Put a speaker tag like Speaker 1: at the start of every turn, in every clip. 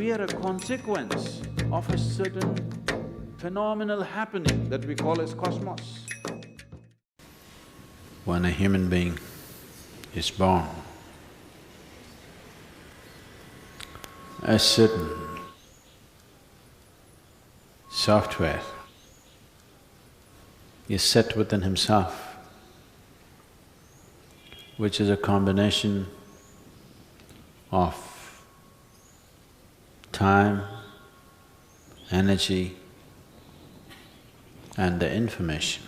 Speaker 1: we are a consequence of a certain phenomenal happening that we call as cosmos.
Speaker 2: When a human being is born, a certain software is set within himself, which is a combination of time, energy, and the information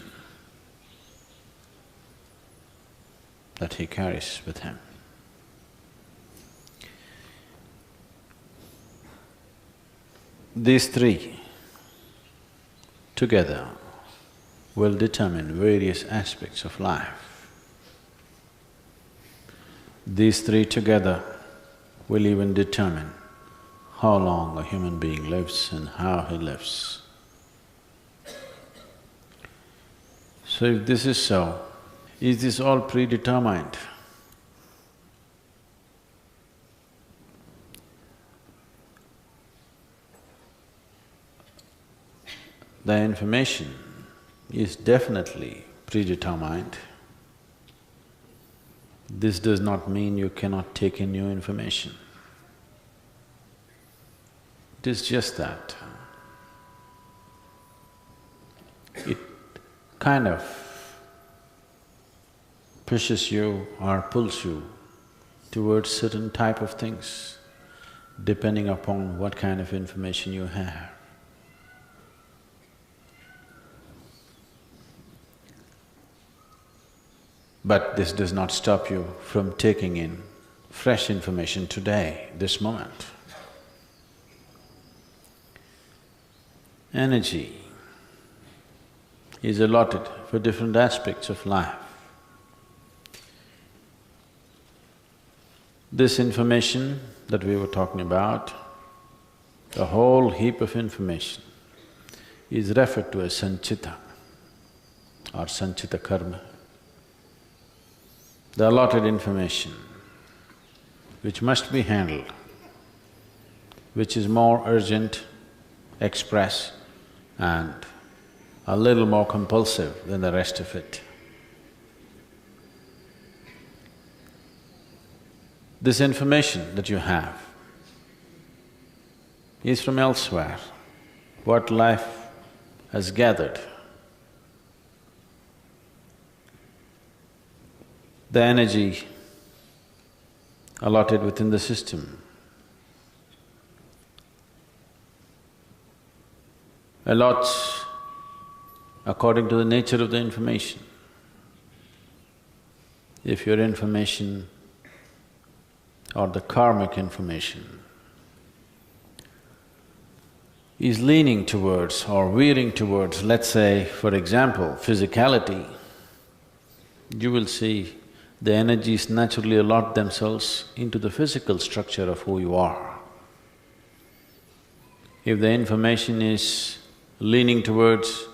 Speaker 2: that he carries with him. These three together will determine various aspects of life. These three together will even determine how long a human being lives and how he lives. So if this is so, is this all predetermined? The information is definitely predetermined. This does not mean you cannot take in new information. It is just that it kind of pushes you or pulls you towards certain type of things, depending upon what kind of information you have. But this does not stop you from taking in fresh information today, this moment. Energy is allotted for different aspects of life. This information that we were talking about, the whole heap of information, is referred to as Sanchitha or Sanchitha karma. The allotted information, which must be handled, which is more urgent, express, and a little more compulsive than the rest of it. This information that you have is from elsewhere, what life has gathered. The energy allotted within the system, allots according to the nature of the information. If your information or the karmic information is leaning towards or veering towards, let's say, for example, physicality, you will see the energies naturally allot themselves into the physical structure of who you are. If the information is leaning towards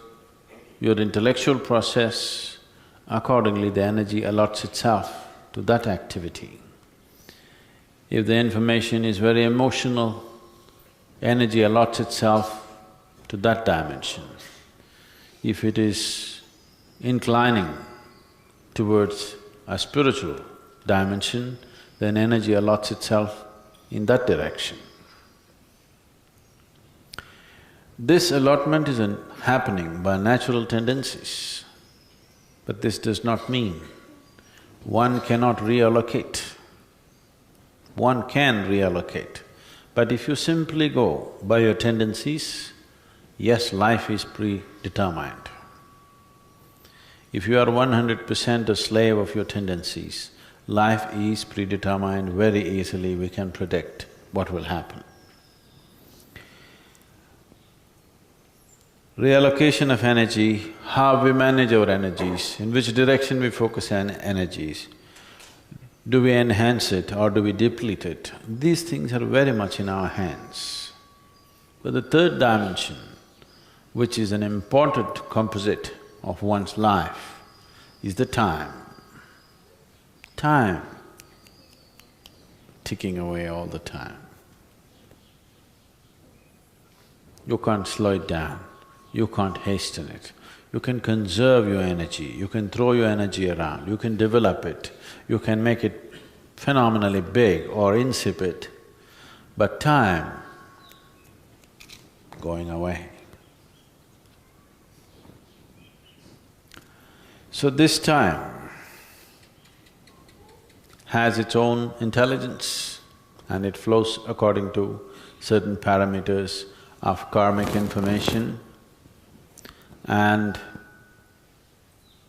Speaker 2: your intellectual process, accordingly the energy allots itself to that activity. If the information is very emotional, energy allots itself to that dimension. If it is inclining towards a spiritual dimension, then energy allots itself in that direction. This allotment is happening by natural tendencies, but this does not mean one cannot reallocate. One can reallocate, but if you simply go by your tendencies, yes, life is predetermined. If you are 100% a slave of your tendencies, life is predetermined. Very easily we can predict what will happen. Reallocation of energy, how we manage our energies, in which direction we focus on energies, do we enhance it or do we deplete it? These things are very much in our hands. But the third dimension, which is an important composite of one's life, is the time. Time ticking away all the time. You can't slow it down, you can't hasten it. You can conserve your energy, you can throw your energy around, you can develop it, you can make it phenomenally big or insipid, but time going away. So this time has its own intelligence and it flows according to certain parameters of karmic information and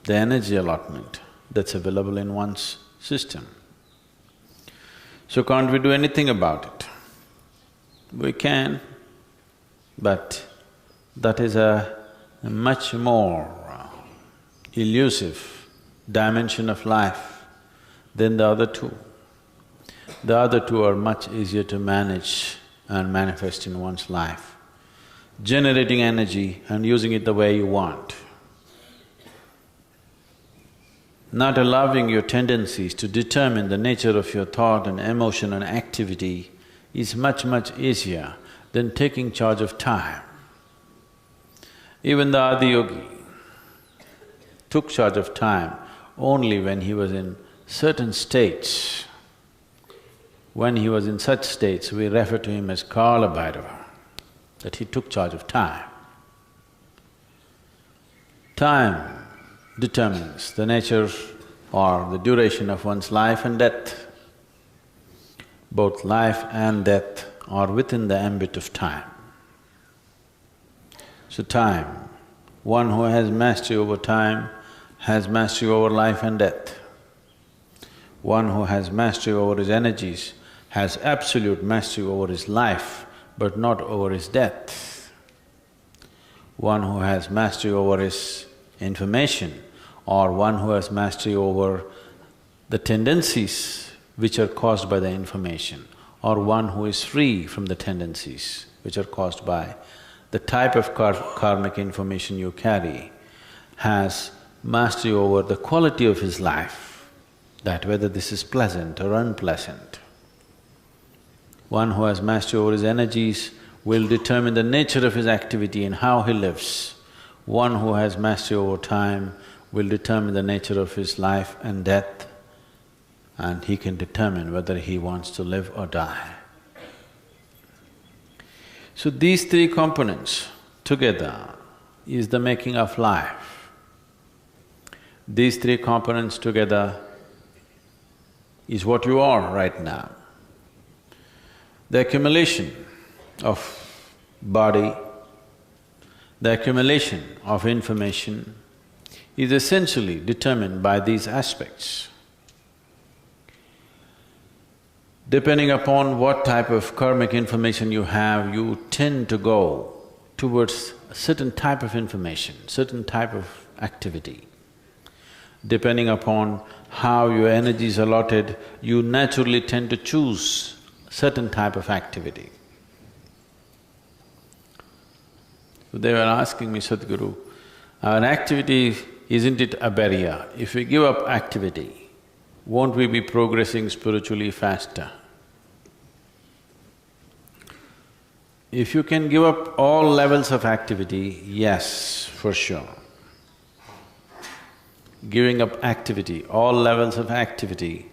Speaker 2: the energy allotment that's available in one's system. So can't we do anything about it? We can, but that is a much more elusive dimension of life than the other two. The other two are much easier to manage and manifest in one's life. Generating energy and using it the way you want. Not allowing your tendencies to determine the nature of your thought and emotion and activity is much, much easier than taking charge of time. Even the Adiyogi took charge of time only when he was in certain states. When he was in such states, we refer to him as Kala Bhairava, that he took charge of time. Time determines the nature or the duration of one's life and death. Both life and death are within the ambit of time. So time, one who has mastery over time has mastery over life and death. One who has mastery over his energies has absolute mastery over his life, but not over his death. One who has mastery over his information, or one who has mastery over the tendencies which are caused by the information, or one who is free from the tendencies which are caused by the type of karmic information you carry, has mastery over the quality of his life, that whether this is pleasant or unpleasant. One who has mastery over his energies will determine the nature of his activity and how he lives. One who has mastery over time will determine the nature of his life and death, and he can determine whether he wants to live or die. So these three components together is the making of life. These three components together is what you are right now. The accumulation of body, the accumulation of information is essentially determined by these aspects. Depending upon what type of karmic information you have, you tend to go towards a certain type of information, certain type of activity. Depending upon how your energy is allotted, you naturally tend to choose certain type of activity. So they were asking me, Sadhguru, our activity, isn't it a barrier? If we give up activity, won't we be progressing spiritually faster? If you can give up all levels of activity, yes, for sure. Giving up activity, all levels of activity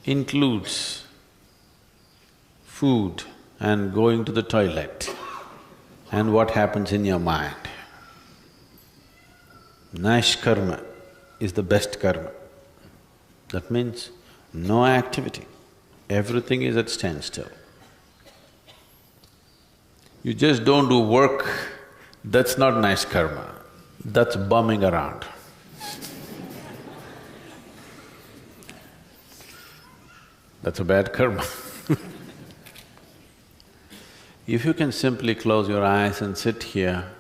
Speaker 2: includes food and going to the toilet and what happens in your mind. Nice karma is the best karma. That means no activity, everything is at standstill. You just don't do work, that's not nice karma, that's bumming around. That's a bad karma. If you can simply close your eyes and sit here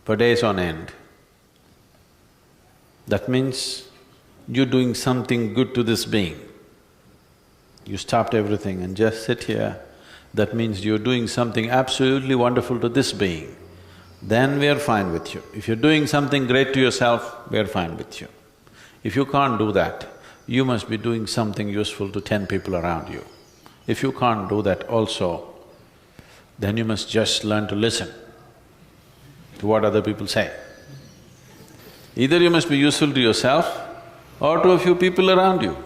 Speaker 2: for days on end, that means you're doing something good to this being. You stopped everything and just sit here, that means you're doing something absolutely wonderful to this being. Then we are fine with you. If you're doing something great to yourself, we are fine with you. If you can't do that, you must be doing something useful to 10 people around you. If you can't do that also, then you must just learn to listen to what other people say. Either you must be useful to yourself or to a few people around you.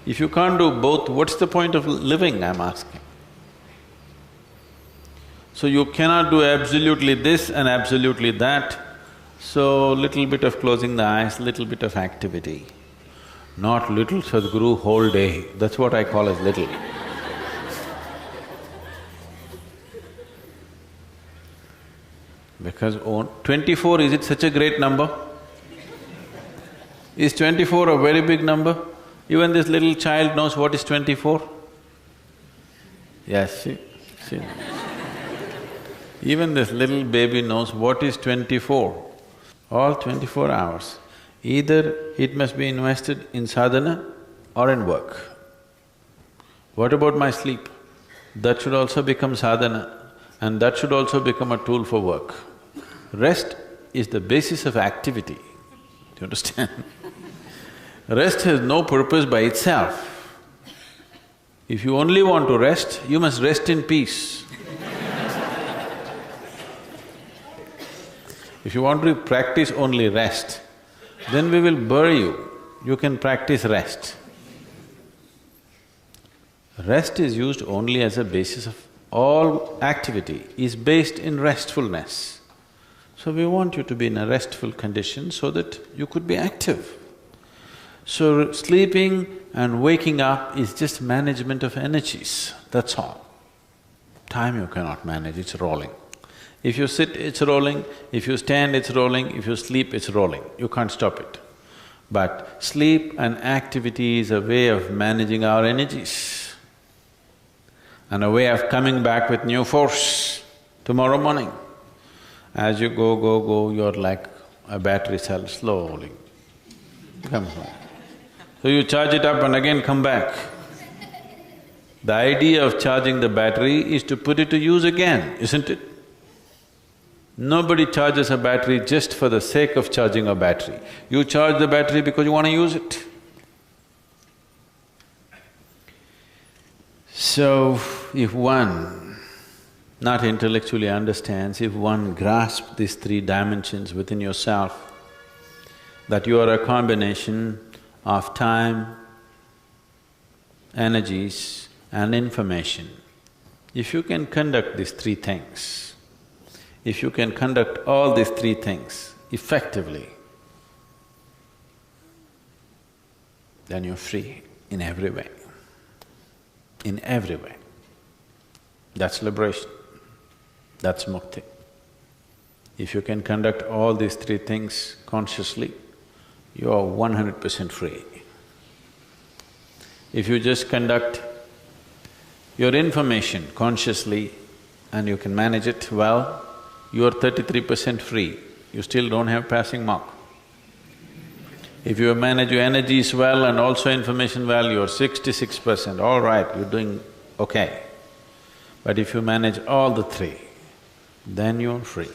Speaker 2: If you can't do both, what's the point of living, I'm asking? So you cannot do absolutely this and absolutely that, so little bit of closing the eyes, little bit of activity. Not little Sadhguru whole day, that's what I call as little. Because 24, is it such a great number? Is 24 a very big number? Even this little child knows what is 24? Yes, see. Even this little baby knows what is 24. All 24 hours. Either it must be invested in sadhana or in work. What about my sleep? That should also become sadhana and that should also become a tool for work. Rest is the basis of activity, do you understand? Rest has no purpose by itself. If you only want to rest, you must rest in peace. If you want to practice only rest, then we will bury you. You can practice rest. Rest is used only as a basis of all activity, is based in restfulness. So we want you to be in a restful condition so that you could be active. So sleeping and waking up is just management of energies, that's all. Time you cannot manage, it's rolling. If you sit, it's rolling, if you stand, it's rolling, if you sleep, it's rolling, you can't stop it. But sleep and activity is a way of managing our energies and a way of coming back with new force tomorrow morning. As you go, you're like a battery cell, slowly comes back. So you charge it up and again come back. The idea of charging the battery is to put it to use again, isn't it? Nobody charges a battery just for the sake of charging a battery. You charge the battery because you want to use it. So, if one not intellectually understands, if one grasps these three dimensions within yourself, that you are a combination of time, energies and information, if you can conduct these three things, if you can conduct all these three things effectively, then you're free in every way, in every way. That's liberation, that's mukti. If you can conduct all these three things consciously, you are 100% free. If you just conduct your information consciously and you can manage it well, you are 33% free, you still don't have passing mark. If you manage your energies well and also information well, you're 66%, all right, you're doing okay. But if you manage all the three, then you're free.